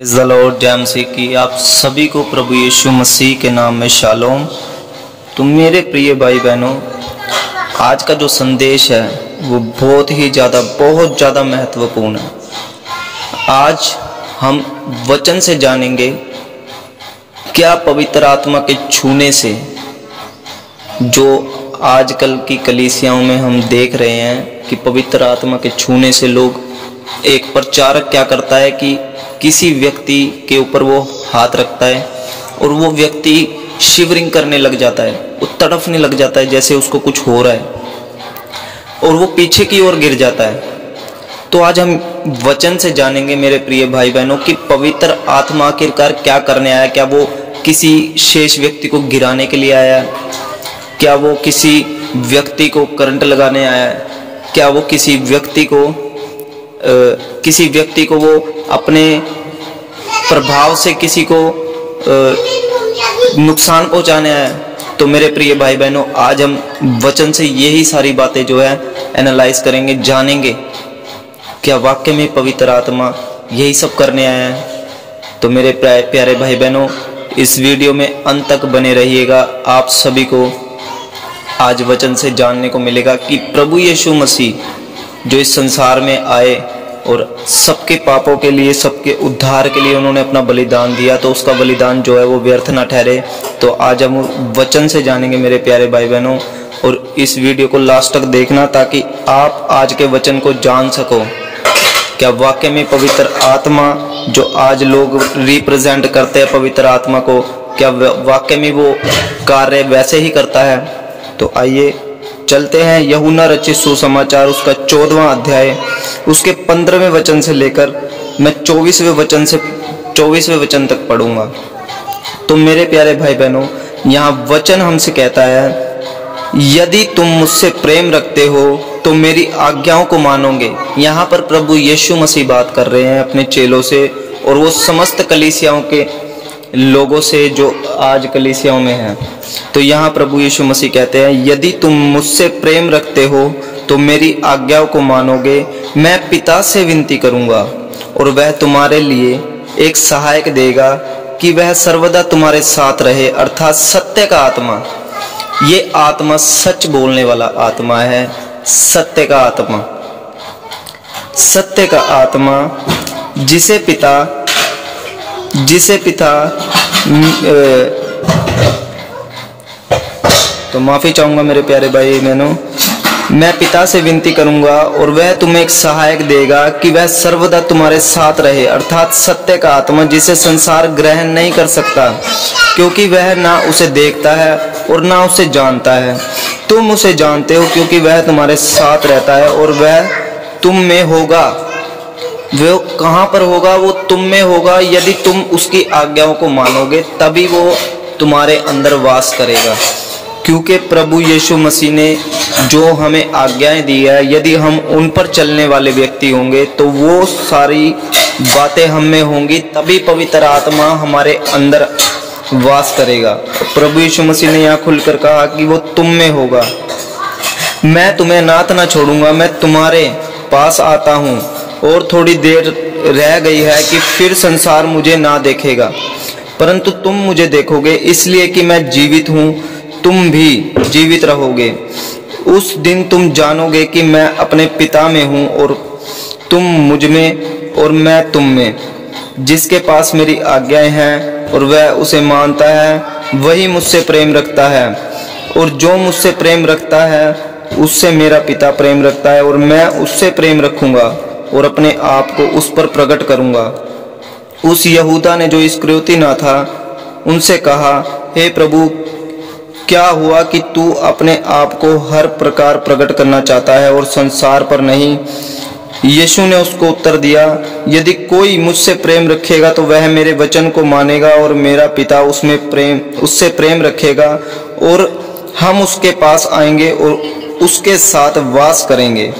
Praise the Lord. जय मसीह की आप सभी को प्रभु यीशु मसीह के नाम में शालोम। तो मेरे प्रिय भाई बहनों, आज का जो संदेश है वो बहुत ज़्यादा महत्वपूर्ण है। आज हम वचन से जानेंगे क्या पवित्र आत्मा के छूने से, जो आजकल की कलीसियाओं में हम देख रहे हैं कि पवित्र आत्मा के छूने से लोग, एक प्रचारक क्या करता है कि किसी व्यक्ति के ऊपर वो हाथ रखता है और वो व्यक्ति शिवरिंग करने लग जाता है, वो तड़फने लग जाता है जैसे उसको कुछ हो रहा है और वो पीछे की ओर गिर जाता है। तो आज हम वचन से जानेंगे मेरे प्रिय भाई बहनों कि पवित्र आत्मा आखिरकार क्या करने आया। क्या वो किसी शेष व्यक्ति को गिराने के लिए आया है? क्या वो किसी व्यक्ति को करंट लगाने आया है? क्या वो किसी व्यक्ति को वो अपने प्रभाव से किसी को नुकसान पहुंचाने आया है? तो मेरे प्रिय भाई बहनों, आज हम वचन से यही सारी बातें जो है एनालाइज करेंगे, जानेंगे क्या वाकई में पवित्र आत्मा यही सब करने आया है। तो मेरे प्यारे भाई बहनों, इस वीडियो में अंत तक बने रहिएगा। आप सभी को आज वचन से जानने को मिलेगा कि प्रभु यीशु मसीह जो इस संसार में आए और सबके पापों के लिए, सबके उद्धार के लिए उन्होंने अपना बलिदान दिया, तो उसका बलिदान जो है वो व्यर्थ ना ठहरे। तो आज हम वचन से जानेंगे मेरे प्यारे भाई बहनों, और इस वीडियो को लास्ट तक देखना ताकि आप आज के वचन को जान सको। क्या वाकई में पवित्र आत्मा जो आज लोग रिप्रेजेंट करते हैं पवित्र आत्मा को, क्या वाकई में वो कार्य वैसे ही करता है? तो आइए चलते हैं यूहन्ना रचित सुसमाचार, उसका 14वां अध्याय, उसके 15वें वचन से लेकर मैं 24वें वचन तक पढ़ूंगा। तो मेरे प्यारे भाई बहनों, यहाँ वचन हमसे कहता है, यदि तुम मुझसे प्रेम रखते हो तो मेरी आज्ञाओं को मानोगे। यहाँ पर प्रभु यीशु मसीह बात कर रहे हैं अपने चेलों से और वो समस्त कलीसियाओं के लोगों से जो आज कलीसियाओं में हैं। तो यहाँ प्रभु यीशु मसीह कहते हैं, यदि तुम मुझसे प्रेम रखते हो तो मेरी आज्ञाओं को मानोगे। मैं पिता से विनती करूँगा और वह तुम्हारे लिए एक सहायक देगा कि वह सर्वदा तुम्हारे साथ रहे, अर्थात सत्य का आत्मा। ये आत्मा सच बोलने वाला आत्मा है, सत्य का आत्मा, सत्य का आत्मा जिसे पिता तो माफ़ी चाहूँगा मेरे प्यारे भाई बहनों, मैं पिता से विनती करूँगा और वह तुम्हें एक सहायक देगा कि वह सर्वदा तुम्हारे साथ रहे, अर्थात सत्य का आत्मा जिसे संसार ग्रहण नहीं कर सकता, क्योंकि वह ना उसे देखता है और ना उसे जानता है। तुम उसे जानते हो क्योंकि वह तुम्हारे साथ रहता है और वह तुम में होगा। वो कहाँ पर होगा? वो तुम में होगा। यदि तुम उसकी आज्ञाओं को मानोगे तभी वो तुम्हारे अंदर वास करेगा, क्योंकि प्रभु यीशु मसीह ने जो हमें आज्ञाएं दी है, यदि हम उन पर चलने वाले व्यक्ति होंगे तो वो सारी बातें हम में होंगी, तभी पवित्र आत्मा हमारे अंदर वास करेगा। प्रभु यीशु मसीह ने यहाँ खुलकर कहा कि वो तुम में होगा। मैं तुम्हें अनाथ ना छोड़ूंगा, मैं तुम्हारे पास आता हूँ। और थोड़ी देर रह गई है कि फिर संसार मुझे ना देखेगा, परंतु तुम मुझे देखोगे, इसलिए कि मैं जीवित हूँ, तुम भी जीवित रहोगे। उस दिन तुम जानोगे कि मैं अपने पिता में हूँ और तुम मुझ में और मैं तुम में। जिसके पास मेरी आज्ञाएं हैं और वह उसे मानता है, वही मुझसे प्रेम रखता है, और जो मुझसे प्रेम रखता है उससे मेरा पिता प्रेम रखता है, और मैं उससे प्रेम रखूँगा और अपने आप को उस पर प्रकट करूँगा। उस यहूदा ने जो इस्करियोती ना था, उनसे कहा, हे प्रभु, क्या हुआ कि तू अपने आप को हर प्रकार प्रकट करना चाहता है और संसार पर नहीं? यीशु ने उसको उत्तर दिया, यदि कोई मुझसे प्रेम रखेगा तो वह मेरे वचन को मानेगा और मेरा पिता उससे प्रेम रखेगा, और हम उसके पास आएंगे और उसके साथ वास करेंगे।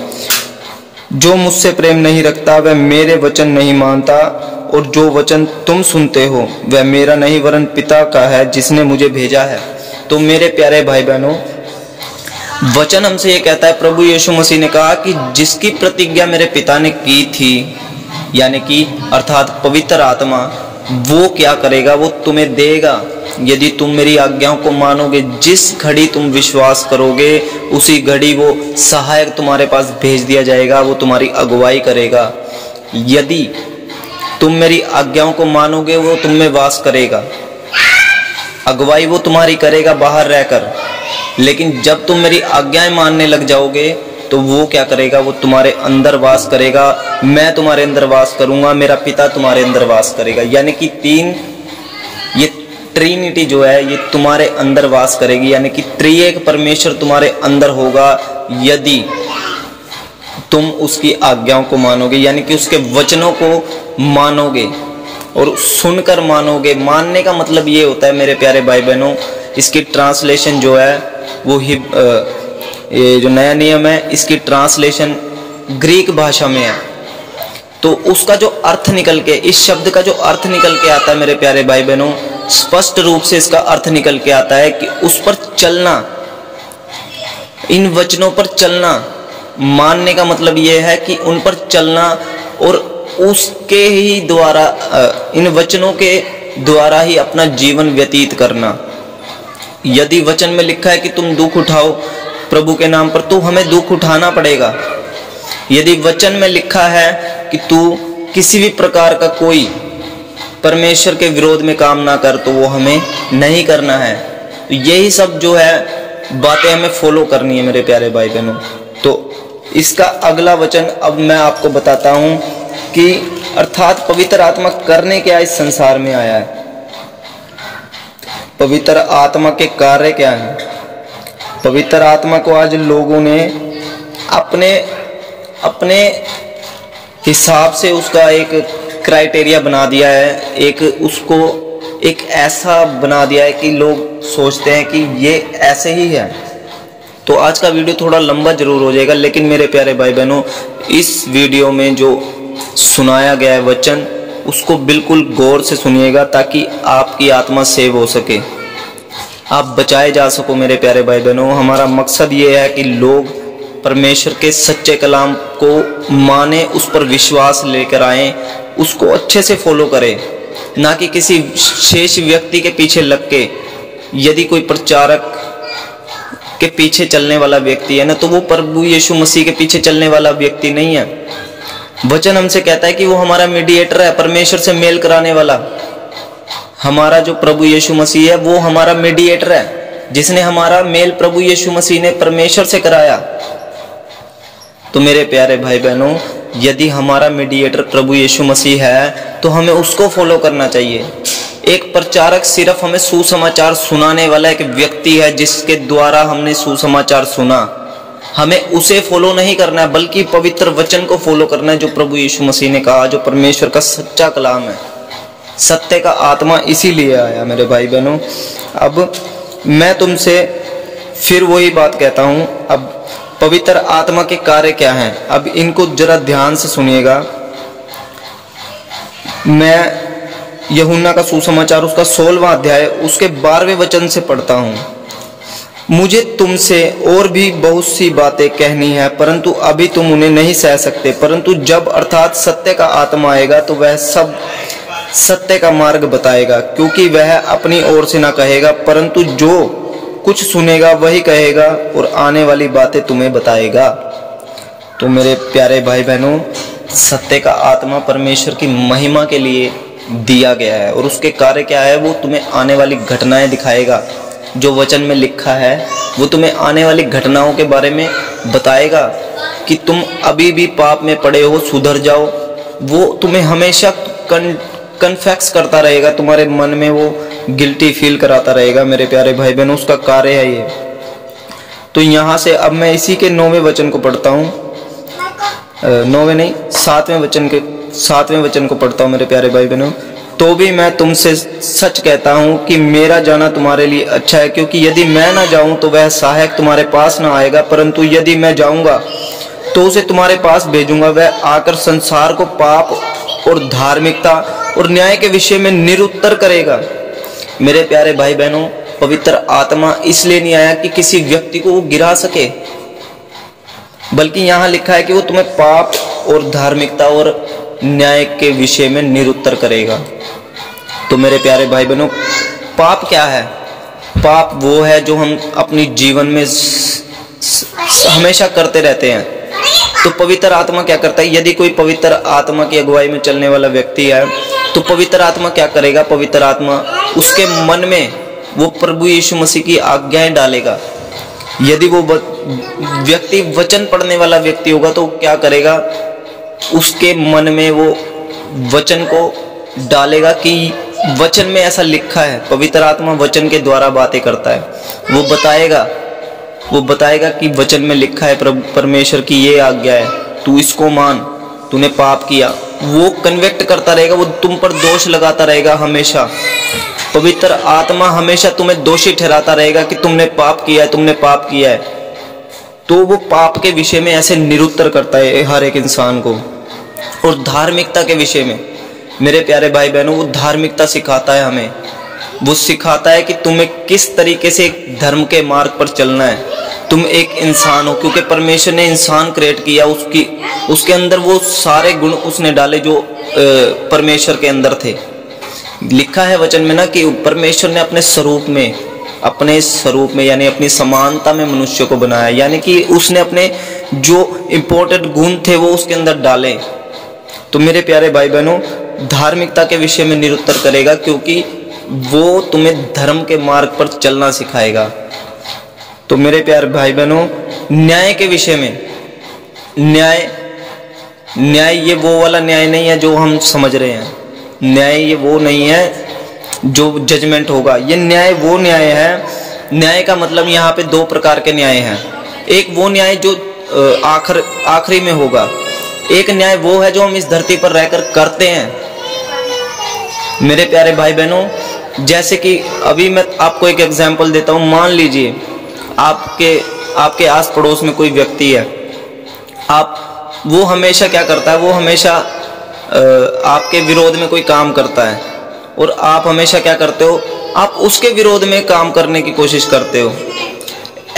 जो मुझसे प्रेम नहीं रखता वह मेरे वचन नहीं मानता, और जो वचन तुम सुनते हो वह मेरा नहीं वरन पिता का है जिसने मुझे भेजा है। तो मेरे प्यारे भाई बहनों, वचन हमसे ये कहता है, प्रभु यीशु मसीह ने कहा कि जिसकी प्रतिज्ञा मेरे पिता ने की थी यानी कि अर्थात पवित्र आत्मा वो क्या करेगा, वो तुम्हें देगा यदि तुम मेरी आज्ञाओं को मानोगे। जिस घड़ी तुम विश्वास करोगे उसी घड़ी वो सहायक तुम्हारे पास भेज दिया जाएगा, वो तुम्हारी अगुवाई करेगा। यदि तुम मेरी आज्ञाओं को मानोगे वो तुम में वास करेगा, अगुवाई वो तुम्हारी करेगा बाहर रहकर। लेकिन जब तुम मेरी आज्ञाएं मानने लग जाओगे तो वो क्या करेगा, वो तुम्हारे अंदर वास करेगा। मैं तुम्हारे अंदर वास करूंगा, मेरा पिता तुम्हारे अंदर वास करेगा। यानी कि तीन, ये ट्रिनिटी जो है ये तुम्हारे अंदर वास करेगी, यानी कि त्रिएक परमेश्वर तुम्हारे अंदर होगा यदि तुम उसकी आज्ञाओं को मानोगे, यानी कि उसके वचनों को मानोगे और सुनकर मानोगे। मानने का मतलब ये होता है मेरे प्यारे भाई बहनों, इसकी ट्रांसलेशन जो है वो ये जो नया नियम है इसकी ट्रांसलेशन ग्रीक भाषा में है। तो उसका जो अर्थ निकल के, इस शब्द का जो अर्थ निकल के आता है मेरे प्यारे भाई बहनों, स्पष्ट रूप से इसका अर्थ निकल के आता है कि उस पर चलना, इन वचनों पर चलना। मानने का मतलब यह है कि उन पर चलना और उसके ही द्वारा, इन वचनों के द्वारा ही अपना जीवन व्यतीत करना। यदि वचन में लिखा है कि तुम दुख उठाओ प्रभु के नाम पर, तो हमें दुख उठाना पड़ेगा। यदि वचन में लिखा है कि तू किसी भी प्रकार का कोई परमेश्वर के विरोध में काम ना कर, तो वो हमें नहीं करना है। तो यही सब जो है बातें हमें फॉलो करनी है मेरे प्यारे भाई बहनों। तो इसका अगला वचन अब मैं आपको बताता हूं कि अर्थात पवित्र आत्मा करने क्या इस संसार में आया है, पवित्र आत्मा के कार्य क्या है। पवित्र आत्मा को आज लोगों ने अपने अपने हिसाब से उसका एक क्राइटेरिया बना दिया है, एक उसको एक ऐसा बना दिया है कि लोग सोचते हैं कि ये ऐसे ही है। तो आज का वीडियो थोड़ा लंबा जरूर हो जाएगा, लेकिन मेरे प्यारे भाई बहनों इस वीडियो में जो सुनाया गया है वचन उसको बिल्कुल गौर से सुनिएगा ताकि आपकी आत्मा सेव हो सके, आप बचाए जा सको। मेरे प्यारे भाई बहनों, हमारा मकसद ये है कि लोग परमेश्वर के सच्चे कलाम को माने, उस पर विश्वास लेकर आएं, उसको अच्छे से फॉलो करें, ना कि किसी शेष व्यक्ति के पीछे लग के। यदि कोई प्रचारक के पीछे चलने वाला व्यक्ति है ना, तो वो प्रभु यीशु मसीह के पीछे चलने वाला व्यक्ति नहीं है। वचन हमसे कहता है कि वो हमारा मीडिएटर है, परमेश्वर से मेल कराने वाला। हमारा जो प्रभु यीशु मसीह है वो हमारा मीडिएटर है, जिसने हमारा मेल प्रभु यीशु मसीह ने परमेश्वर से कराया। तो मेरे प्यारे भाई बहनों, यदि हमारा मीडिएटर प्रभु यीशु मसीह है तो हमें उसको फॉलो करना चाहिए। एक प्रचारक सिर्फ हमें सुसमाचार सुनाने वाला एक व्यक्ति है, जिसके द्वारा हमने सुसमाचार सुना। हमें उसे फॉलो नहीं करना है, बल्कि पवित्र वचन को फॉलो करना है जो प्रभु यीशु मसीह ने कहा, जो परमेश्वर का सच्चा कलाम है। सत्य का आत्मा इसीलिए आया मेरे भाई बहनों। अब मैं तुमसे फिर वही बात कहता हूं, अब पवित्र आत्मा के कार्य क्या हैं, अब इनको जरा ध्यान से सुनिएगा। मैं यूहन्ना का सुसमाचार उसका 16वां अध्याय उसके 12वें वचन से पढ़ता हूं। मुझे तुमसे और भी बहुत सी बातें कहनी है, परंतु अभी तुम उन्हें नहीं सह सकते। परंतु जब अर्थात सत्य का आत्मा आएगा तो वह सब सत्य का मार्ग बताएगा, क्योंकि वह अपनी ओर से ना कहेगा, परंतु जो कुछ सुनेगा वही कहेगा और आने वाली बातें तुम्हें बताएगा। तो मेरे प्यारे भाई बहनों, सत्य का आत्मा परमेश्वर की महिमा के लिए दिया गया है और उसके कार्य क्या है, वो तुम्हें आने वाली घटनाएं दिखाएगा। जो वचन में लिखा है वो तुम्हें आने वाली घटनाओं के बारे में बताएगा कि तुम अभी भी पाप में पड़े हो, सुधर जाओ। वो तुम्हें हमेशा कन्फेक्स करता रहेगा, तुम्हारे मन में वो गिल्टी फील कराता रहेगा। मेरे प्यारे भाई बहनों, उसका कार्य है ये। तो यहाँ से अब मैं इसी के 9वें वचन को पढ़ता हूँ, 9वें नहीं 7वें वचन को पढ़ता हूँ। मेरे प्यारे भाई बहनों, तो भी मैं तुमसे सच कहता हूँ कि मेरा जाना तुम्हारे लिए अच्छा है, क्योंकि यदि मैं ना जाऊँ तो वह सहायक तुम्हारे पास ना आएगा, परंतु यदि मैं जाऊँगा तो उसे तुम्हारे पास भेजूंगा। वह आकर संसार को पाप और धार्मिकता और न्याय के विषय में निरुत्तर करेगा। मेरे प्यारे भाई बहनों, पवित्र आत्मा इसलिए नहीं आया कि किसी व्यक्ति को वो गिरा सके, बल्कि यहाँ लिखा है कि वो तुम्हें पाप और धार्मिकता और न्याय के विषय में निरुत्तर करेगा। तो मेरे प्यारे भाई बहनों, पाप क्या है? पाप वो है जो हम अपनी जीवन में हमेशा करते रहते हैं। तो पवित्र आत्मा क्या करता है? यदि कोई पवित्र आत्मा की अगुवाई में चलने वाला व्यक्ति है तो पवित्र आत्मा क्या करेगा? पवित्र आत्मा उसके मन में वो प्रभु यीशु मसीह की आज्ञाएं डालेगा। यदि वो व्यक्ति वचन पढ़ने वाला व्यक्ति होगा तो क्या करेगा? उसके मन में वो वचन को डालेगा कि वचन में ऐसा लिखा है। पवित्र आत्मा वचन के द्वारा बातें करता है। वो बताएगा कि वचन में लिखा है, परमेश्वर की ये आज्ञा है, तू इसको मान, तूने पाप किया। वो कन्विक्ट करता रहेगा, वो तुम पर दोष लगाता रहेगा हमेशा। पवित्र आत्मा हमेशा तुम्हें दोषी ठहराता रहेगा कि तुमने पाप किया है, तुमने पाप किया है। तो वो पाप के विषय में ऐसे निरुत्तर करता है हर एक इंसान को। और धार्मिकता के विषय में मेरे प्यारे भाई बहनों, वो धार्मिकता सिखाता है हमें। वो सिखाता है कि तुम्हें किस तरीके से धर्म के मार्ग पर चलना है। तुम एक इंसान हो, क्योंकि परमेश्वर ने इंसान क्रिएट किया, उसके अंदर वो सारे गुण उसने डाले जो परमेश्वर के अंदर थे। लिखा है वचन में ना कि परमेश्वर ने अपने स्वरूप में यानी अपनी समानता में मनुष्य को बनाया, यानी कि उसने अपने जो इम्पोर्टेंट गुण थे वो उसके अंदर डाले। तो मेरे प्यारे भाई बहनों, धार्मिकता के विषय में निरुत्तर करेगा, क्योंकि वो तुम्हें धर्म के मार्ग पर चलना सिखाएगा। तो मेरे प्यारे भाई बहनों, न्याय के विषय में, न्याय ये वो वाला न्याय नहीं है जो हम समझ रहे हैं। न्याय ये वो नहीं है जो जजमेंट होगा। ये न्याय वो न्याय है। न्याय का मतलब यहाँ पे दो प्रकार के न्याय हैं। एक वो न्याय जो आखिरी में होगा। एक न्याय वो है जो हम इस धरती पर रहकर करते हैं। मेरे प्यारे भाई बहनों, जैसे कि अभी मैं आपको एक एग्जांपल देता हूँ। मान लीजिए आपके आस पड़ोस में कोई व्यक्ति है। वो हमेशा क्या करता है? वो हमेशा आपके विरोध में कोई काम करता है और आप हमेशा क्या करते हो? आप उसके विरोध में काम करने की कोशिश करते हो।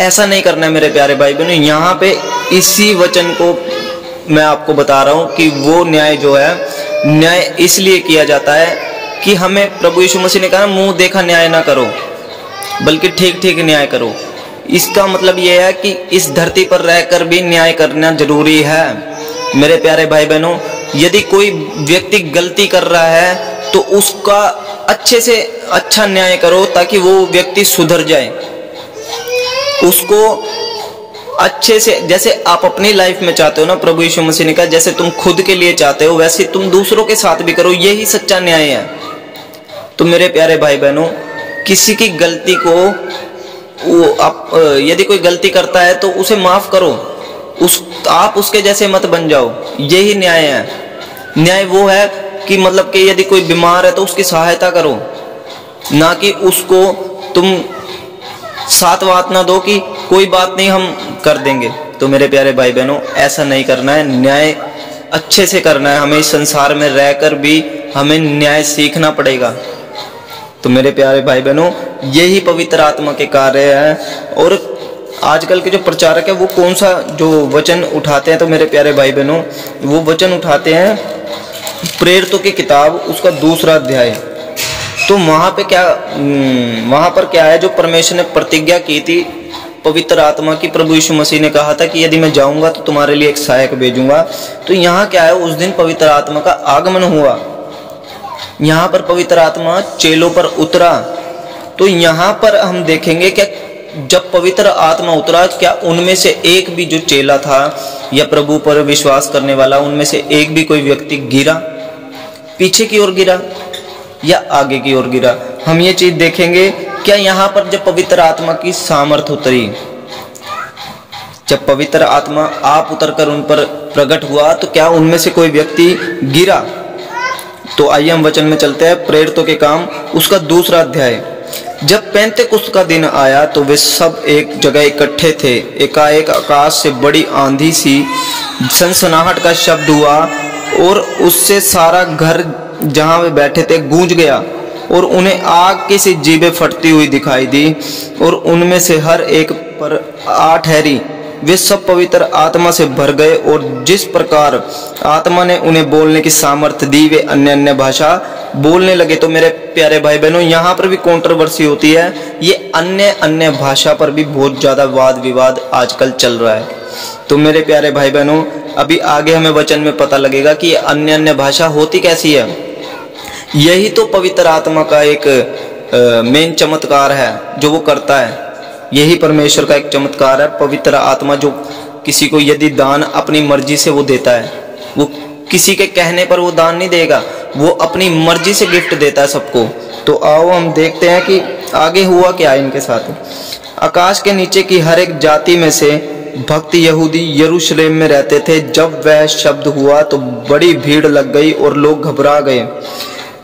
ऐसा नहीं करना है मेरे प्यारे भाई बहनों। यहाँ पे इसी वचन को मैं आपको बता रहा हूँ कि वो न्याय जो है, न्याय इसलिए किया जाता है कि हमें प्रभु यीशु मसीह ने कहा मुंह देखा न्याय ना करो, बल्कि ठीक ठीक न्याय करो। इसका मतलब ये है कि इस धरती पर रहकर भी न्याय करना जरूरी है। मेरे प्यारे भाई बहनों, यदि कोई व्यक्ति गलती कर रहा है तो उसका अच्छे से अच्छा न्याय करो ताकि वो व्यक्ति सुधर जाए। उसको अच्छे से, जैसे आप अपनी लाइफ में चाहते हो ना, प्रभु यीशु मसीह ने कहा जैसे तुम खुद के लिए चाहते हो वैसे तुम दूसरों के साथ भी करो। यही सच्चा न्याय है। तो मेरे प्यारे भाई बहनों, किसी की गलती को यदि कोई गलती करता है तो उसे माफ करो। आप उसके जैसे मत बन जाओ। यही न्याय है। न्याय वो है कि मतलब कि यदि कोई बीमार है तो उसकी सहायता करो, ना कि उसको तुम साथ बात ना दो कि कोई बात नहीं हम कर देंगे। तो मेरे प्यारे भाई बहनों, ऐसा नहीं करना है। न्याय अच्छे से करना है। हमें इस संसार में रहकर भी हमें न्याय सीखना पड़ेगा। तो मेरे प्यारे भाई बहनों, यही पवित्र आत्मा के कार्य है। और आजकल के जो प्रचारक है वो कौन सा जो वचन उठाते हैं, तो मेरे प्यारे भाई बहनों वो वचन उठाते हैं प्रेरितों की किताब, उसका 2 अध्याय। तो वहाँ पर क्या है, जो परमेश्वर ने प्रतिज्ञा की थी पवित्र आत्मा की, प्रभु यीशु मसीह ने कहा था कि यदि मैं जाऊंगा तो तुम्हारे लिए एक सहायक भेजूंगा। तो यहाँ क्या है, उस दिन पवित्र आत्मा का आगमन हुआ। यहाँ पर पवित्र आत्मा चेलों पर उतरा। तो यहाँ पर हम देखेंगे कि जब पवित्र आत्मा उतरा, क्या उनमें से एक भी जो चेला था या प्रभु पर विश्वास करने वाला, उनमें से एक भी कोई व्यक्ति गिरा, पीछे की ओर गिरा या आगे की ओर गिरा? हम ये चीज देखेंगे। क्या यहाँ पर जब पवित्र आत्मा की सामर्थ उतरी, जब पवित्र आत्मा आप उतरकर उन पर प्रकट हुआ, तो क्या उनमें से कोई व्यक्ति गिरा? तो आइए हम वचन में चलते हैं। प्रेरितों के काम उसका 2 अध्याय। जब पेंतेकुस्त का दिन आया तो वे सब एक जगह इकट्ठे थे। एकाएक आकाश से बड़ी आंधी सी सनसनाहट का शब्द हुआ और उससे सारा घर जहां वे बैठे थे गूंज गया और उन्हें आग की सी जीभें फटती हुई दिखाई दी और उनमें से हर एक पर 8 हैरी वे सब पवित्र आत्मा से भर गए और जिस प्रकार आत्मा ने उन्हें बोलने की सामर्थ्य दी वे अन्य अन्य भाषा बोलने लगे। तो मेरे प्यारे भाई बहनों, यहाँ पर भी कंट्रोवर्सी होती है। ये अन्य अन्य भाषा पर भी बहुत ज़्यादा वाद विवाद आजकल चल रहा है। तो मेरे प्यारे भाई बहनों, अभी आगे हमें वचन में पता लगेगा कि ये अन्य अन्य भाषा होती कैसी है। यही तो पवित्र आत्मा का एक मेन चमत्कार है जो वो करता है। यही परमेश्वर का एक चमत्कार है, पवित्र आत्मा, जो किसी को यदि दान अपनी मर्जी से वो देता है। वो किसी के कहने पर वो दान नहीं देगा, वो अपनी मर्जी से गिफ्ट देता है सबको। तो आओ हम देखते हैं कि आगे हुआ क्या है इनके साथ। आकाश के नीचे की हर एक जाति में से भक्त यहूदी यरूशलेम में रहते थे। जब वह शब्द हुआ तो बड़ी भीड़ लग गई और लोग घबरा गए,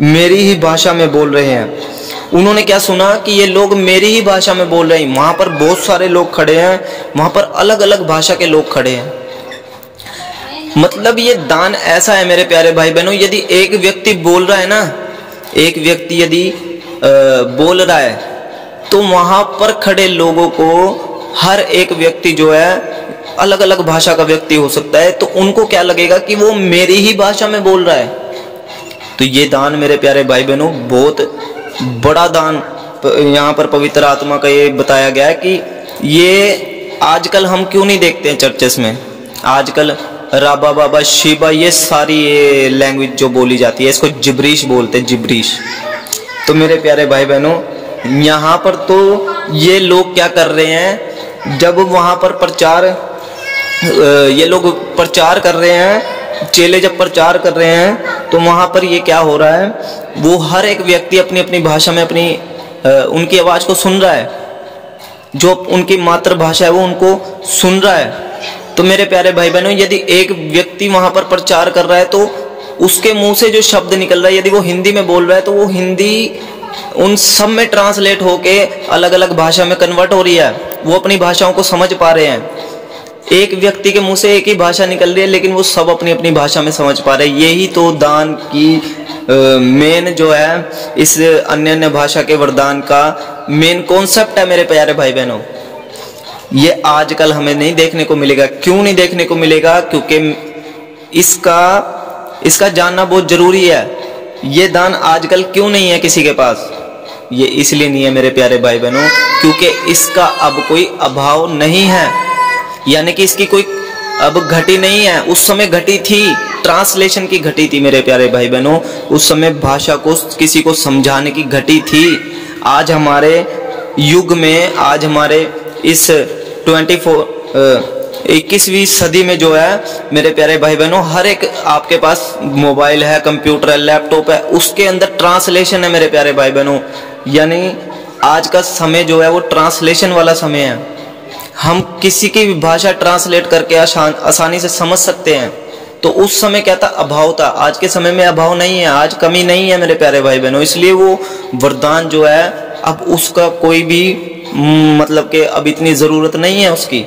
मेरी ही भाषा में बोल रहे हैं। उन्होंने क्या सुना कि ये लोग मेरी ही भाषा में बोल रहे हैं। वहां पर बहुत सारे लोग खड़े हैं, वहां पर अलग अलग भाषा के लोग खड़े हैं। मतलब ये दान ऐसा है मेरे प्यारे भाई बहनों, यदि एक व्यक्ति बोल रहा है ना, एक व्यक्ति यदि बोल रहा है तो वहां पर खड़े लोगों को, हर एक व्यक्ति जो है अलग अलग भाषा का व्यक्ति हो सकता है, तो उनको क्या लगेगा कि वो मेरी ही भाषा में बोल रहा है। तो ये दान मेरे प्यारे भाई बहनों बहुत बड़ा दान यहाँ पर पवित्र आत्मा का ये बताया गया है कि ये आजकल हम क्यों नहीं देखते हैं चर्चेस में। आजकल राबा बाबा शिबा ये सारी ये लैंग्वेज जो बोली जाती है, इसको जिब्रीश बोलते हैं, जिब्रीश। तो मेरे प्यारे भाई बहनों, यहाँ पर तो ये लोग क्या कर रहे हैं, जब वहाँ पर प्रचार, ये लोग प्रचार कर रहे हैं, चेले जब प्रचार कर रहे हैं, तो वहाँ पर ये क्या हो रहा है, वो हर एक व्यक्ति अपनी अपनी भाषा में अपनी उनकी आवाज़ को सुन रहा है, जो उनकी मातृभाषा है वो उनको सुन रहा है। तो मेरे प्यारे भाई बहनों, यदि एक व्यक्ति वहाँ पर प्रचार कर रहा है तो उसके मुंह से जो शब्द निकल रहा है, यदि वो हिंदी में बोल रहा है तो वो हिंदी उन सब में ट्रांसलेट होके अलग अलग भाषा में कन्वर्ट हो रही है। वो अपनी भाषाओं को समझ पा रहे हैं। एक व्यक्ति के मुंह से एक ही भाषा निकल रही है, लेकिन वो सब अपनी अपनी भाषा में समझ पा रहे हैं। यही तो दान की मेन जो है, इस अन्य अन्य भाषा के वरदान का मेन कॉन्सेप्ट है मेरे प्यारे भाई बहनों। ये आजकल हमें नहीं देखने को मिलेगा। क्यों नहीं देखने को मिलेगा? क्योंकि इसका जानना बहुत जरूरी है। ये दान आजकल क्यों नहीं है किसी के पास? ये इसलिए नहीं है मेरे प्यारे भाई बहनों, क्योंकि इसका अब कोई अभाव नहीं है, यानी कि इसकी कोई अब घटी नहीं है। उस समय घटी थी, ट्रांसलेशन की घटी थी मेरे प्यारे भाई बहनों। उस समय भाषा को किसी को समझाने की घटी थी। आज हमारे युग में, आज हमारे इस 21वीं सदी में जो है मेरे प्यारे भाई बहनों, हर एक आपके पास मोबाइल है, कंप्यूटर है, लैपटॉप है, उसके अंदर ट्रांसलेशन है मेरे प्यारे भाई बहनों। यानी आज का समय जो है वो ट्रांसलेशन वाला समय है। हम किसी की भी भाषा ट्रांसलेट करके आसानी से समझ सकते हैं। तो उस समय क्या था? अभाव था। आज के समय में अभाव नहीं है, आज कमी नहीं है मेरे प्यारे भाई बहनों। इसलिए वो वरदान जो है अब उसका कोई भी मतलब कि अब इतनी ज़रूरत नहीं है उसकी।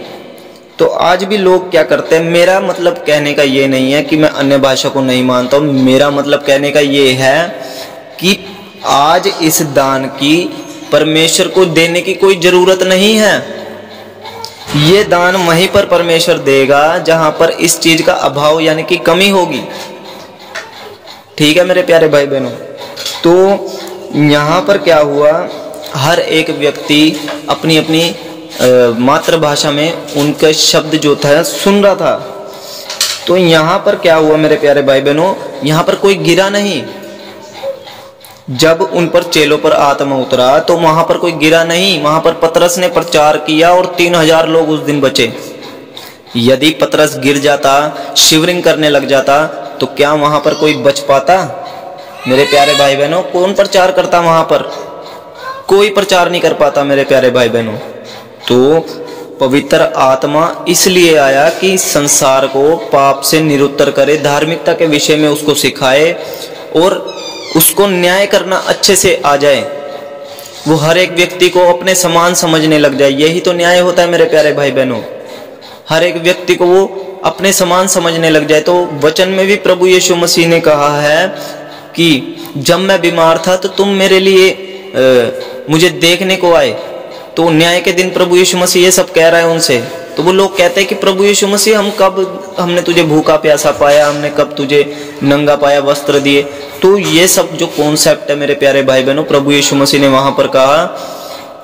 तो आज भी लोग क्या करते हैं, मेरा मतलब कहने का ये नहीं है कि मैं अन्य भाषा को नहीं मानता हूँ। मेरा मतलब कहने का ये है कि आज इस दान की परमेश्वर को देने की कोई ज़रूरत नहीं है। ये दान वहीं पर परमेश्वर देगा जहां पर इस चीज का अभाव यानी कि कमी होगी। ठीक है मेरे प्यारे भाई बहनों। तो यहाँ पर क्या हुआ, हर एक व्यक्ति अपनी अपनी मातृभाषा में उनका शब्द जो था सुन रहा था। तो यहाँ पर क्या हुआ मेरे प्यारे भाई बहनों, यहाँ पर कोई गिरा नहीं। जब उन पर चेलों पर आत्मा उतरा तो वहां पर कोई गिरा नहीं। वहां पर पतरस ने प्रचार किया और 3000 लोग उस दिन बचे। यदि पतरस गिर जाता, शिवरिंग करने लग जाता, तो क्या वहां पर कोई बच पाता? मेरे प्यारे भाई बहनों, कौन प्रचार करता वहां पर? कोई प्रचार नहीं कर पाता मेरे प्यारे भाई बहनों। तो पवित्र आत्मा इसलिए आया कि संसार को पाप से निरुत्तर करे, धार्मिकता के विषय में उसको सिखाए और उसको न्याय करना अच्छे से आ जाए। वो हर एक व्यक्ति को अपने समान समझने लग जाए। यही तो न्याय होता है मेरे प्यारे भाई बहनों। हर एक व्यक्ति को वो अपने समान समझने लग जाए। तो वचन में भी प्रभु यीशु मसीह ने कहा है कि जब मैं बीमार था तो तुम मेरे लिए मुझे देखने को आए। तो न्याय के दिन प्रभु यीशु मसीह ये सब कह रहा है उनसे तो वो लोग कहते हैं कि प्रभु यीशु मसीह हमने तुझे भूखा प्यासा पाया, हमने कब तुझे नंगा पाया, वस्त्र दिए। तो ये सब जो कॉन्सेप्ट है मेरे प्यारे भाई बहनों, प्रभु यीशु मसीह ने वहां पर कहा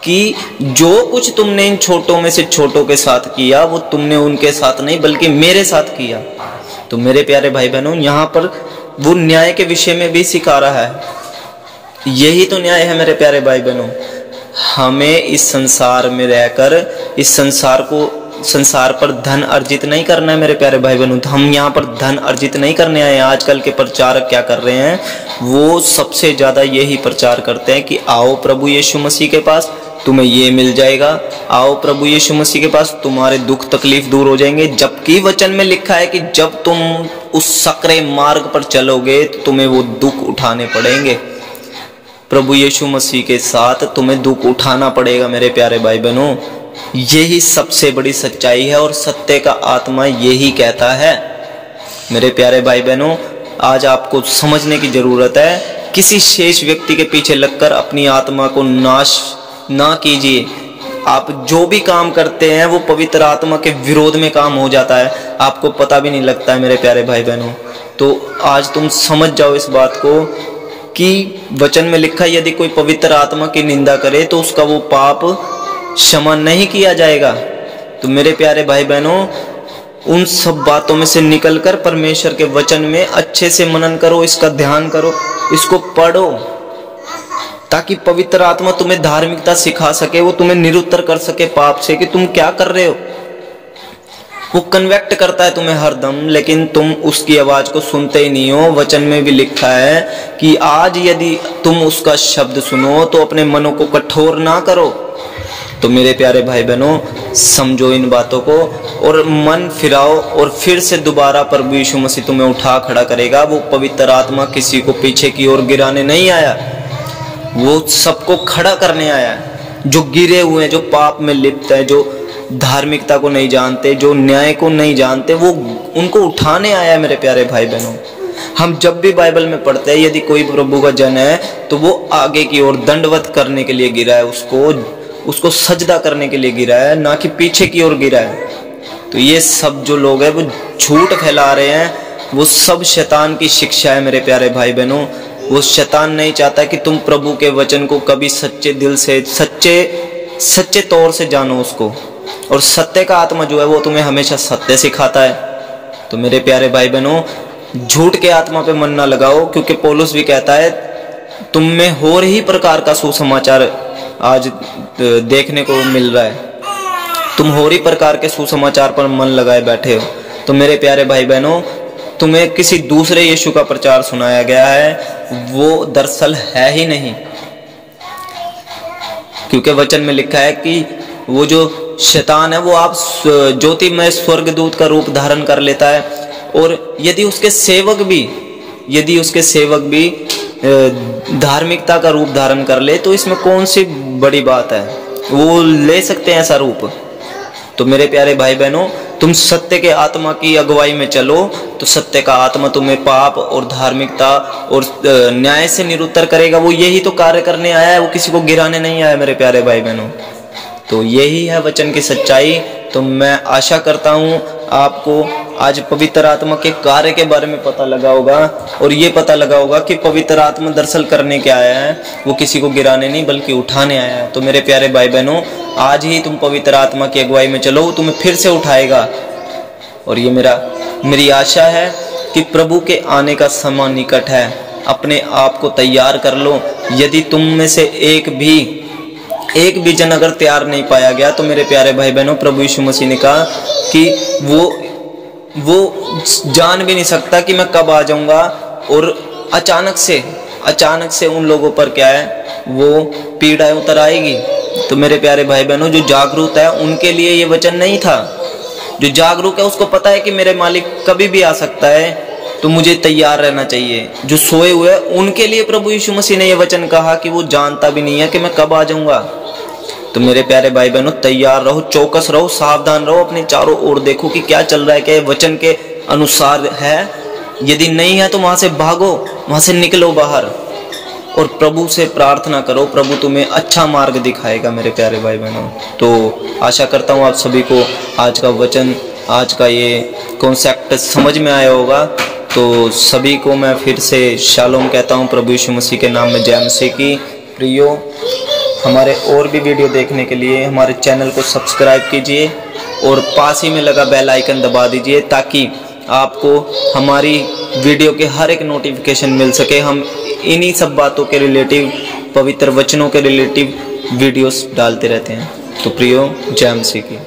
कि जो कुछ तुमने इन छोटों में से छोटों के साथ किया वो तुमने उनके साथ नहीं बल्कि मेरे साथ किया। तो मेरे प्यारे भाई बहनों, यहाँ पर वो न्याय के विषय में भी सिखा रहा है। यही तो न्याय है मेरे प्यारे भाई बहनों। हमें इस संसार में रहकर इस संसार पर धन अर्जित नहीं करना है मेरे प्यारे भाई बहनों। तो हम यहाँ पर धन अर्जित नहीं करने आए हैं। आजकल के प्रचारक क्या कर रहे हैं, वो सबसे ज्यादा यही प्रचार करते हैं कि आओ प्रभु यीशु मसीह के पास, तुम्हें ये मिल जाएगा, आओ प्रभु यीशु मसीह के पास, तुम्हारे दुख तकलीफ दूर हो जाएंगे। जबकि वचन में लिखा है कि जब तुम उस सकरे मार्ग पर चलोगे तो तुम्हें वो दुख उठाने पड़ेंगे। प्रभु यीशु मसीह के साथ तुम्हें दुख उठाना पड़ेगा मेरे प्यारे भाई बहनों। यही सबसे बड़ी सच्चाई है और सत्य का आत्मा यही कहता है। मेरे प्यारे भाई बहनों, आज आपको समझने की जरूरत है, किसी शेष व्यक्ति के पीछे लगकर अपनी आत्मा को नाश ना कीजिए। आप जो भी काम करते हैं वो पवित्र आत्मा के विरोध में काम हो जाता है, आपको पता भी नहीं लगता है मेरे प्यारे भाई बहनों। तो आज तुम समझ जाओ इस बात को कि वचन में लिखा है यदि कोई पवित्र आत्मा की निंदा करे तो उसका वो पाप क्षमा नहीं किया जाएगा। तो मेरे प्यारे भाई बहनों, उन सब बातों में से निकलकर परमेश्वर के वचन में अच्छे से मनन करो, इसका ध्यान करो, इसको पढ़ो, ताकि पवित्र आत्मा तुम्हें धार्मिकता सिखा सके, वो तुम्हें निरुत्तर कर सके पाप से कि तुम क्या कर रहे हो। वो कन्वेक्ट करता है तुम्हें हरदम, लेकिन तुम उसकी आवाज को सुनते ही नहीं हो। वचन में भी लिखा है कि आज यदि तुम उसका शब्द सुनो तो अपने मनों को कठोर ना करो। तो मेरे प्यारे भाई बहनों, समझो इन बातों को और मन फिराओ और फिर से दोबारा प्रभु यीशु मसीह तुम्हें उठा खड़ा करेगा। वो पवित्र आत्मा किसी को पीछे की ओर गिराने नहीं आया, वो सबको खड़ा करने आया है। जो गिरे हुए हैं, जो पाप में लिप्त है, जो धार्मिकता को नहीं जानते, जो न्याय को नहीं जानते, वो उनको उठाने आया है मेरे प्यारे भाई बहनों। हम जब भी बाइबल में पढ़ते हैं यदि कोई प्रभु का जन है तो वो आगे की ओर दंडवत करने के लिए गिरा है, उसको सजदा करने के लिए गिरा है, ना कि पीछे की ओर गिरा है। तो ये सब जो लोग हैं वो झूठ फैला रहे हैं, वो सब शैतान की शिक्षा है मेरे प्यारे भाई बहनों। वो शैतान नहीं चाहता कि तुम प्रभु के वचन को कभी सच्चे दिल से, सच्चे तौर से जानो उसको। और सत्य का आत्मा जो है वो तुम्हें हमेशा सत्य सिखाता है। तो मेरे प्यारे भाई बहनों, झूठ के आत्मा पे मन ना लगाओ, क्योंकि पौलुस भी कहता है तुम में और ही प्रकार का सुसमाचार आज देखने को मिल रहा है, तुम और ही प्रकार के सुसमाचार पर मन लगाए बैठे हो। तो मेरे प्यारे भाई बहनों, तुम्हें किसी दूसरे यीशु का प्रचार सुनाया गया है, वो दरअसल है ही नहीं। क्योंकि वचन में लिखा है कि वो जो शैतान है वो आप ज्योतिमय स्वर्गदूत का रूप धारण कर लेता है, और यदि उसके सेवक भी धार्मिकता का रूप धारण कर ले तो इसमें कौन सी बड़ी बात है, वो ले सकते हैं ऐसा रूप। तो मेरे प्यारे भाई बहनों, तुम सत्य के आत्मा की अगुवाई में चलो तो सत्य का आत्मा तुम्हें पाप और धार्मिकता और न्याय से निरुत्तर करेगा। वो यही तो कार्य करने आया है, वो किसी को गिराने नहीं आया मेरे प्यारे भाई बहनों। तो यही है वचन की सच्चाई। तो मैं आशा करता हूँ आपको आज पवित्र आत्मा के कार्य के बारे में पता लगा होगा, और ये पता लगा होगा कि पवित्र आत्मा दरअसल करने क्या आया है, वो किसी को गिराने नहीं बल्कि उठाने आया है। तो मेरे प्यारे भाई बहनों, आज ही तुम पवित्र आत्मा की अगुवाई में चलो, वो तुम्हें फिर से उठाएगा। और ये मेरी आशा है कि प्रभु के आने का समय निकट है। अपने आप को तैयार कर लो। यदि तुम में से एक भी जन अगर तैयार नहीं पाया गया तो मेरे प्यारे भाई बहनों, प्रभु यीशु मसीह ने कहा कि वो जान भी नहीं सकता कि मैं कब आ जाऊंगा, और अचानक से उन लोगों पर क्या है, वो पीड़ा उतर आएगी। तो मेरे प्यारे भाई बहनों, जो जागरूक है उनके लिए ये वचन नहीं था। जो जागरूक है उसको पता है कि मेरे मालिक कभी भी आ सकता है, तो मुझे तैयार रहना चाहिए। जो सोए हुए उनके लिए प्रभु यीशु मसीह ने ये वचन कहा कि वो जानता भी नहीं है कि मैं कब आ जाऊंगा। तो मेरे प्यारे भाई बहनों, तैयार रहो, चौकस रहो, सावधान रहो, अपने चारों ओर देखो कि क्या चल रहा है, क्या ये वचन के अनुसार है। यदि नहीं है तो वहां से भागो, वहां से निकलो बाहर। और प्रभु से प्रार्थना करो, प्रभु तुम्हें अच्छा मार्ग दिखाएगा मेरे प्यारे भाई बहनों। तो आशा करता हूँ आप सभी को आज का वचन, आज का ये कॉन्सेप्ट समझ में आया होगा। तो सभी को मैं फिर से शालोम कहता हूँ प्रभु यीशु मसीह के नाम में, जय मसीह की। प्रियो, हमारे और भी वीडियो देखने के लिए हमारे चैनल को सब्सक्राइब कीजिए और पास ही में लगा बेल आइकन दबा दीजिए, ताकि आपको हमारी वीडियो के हर एक नोटिफिकेशन मिल सके। हम इन्हीं सब बातों के रिलेटिव, पवित्र वचनों के रिलेटिव वीडियोस डालते रहते हैं। तो प्रियो, जय मसीह की।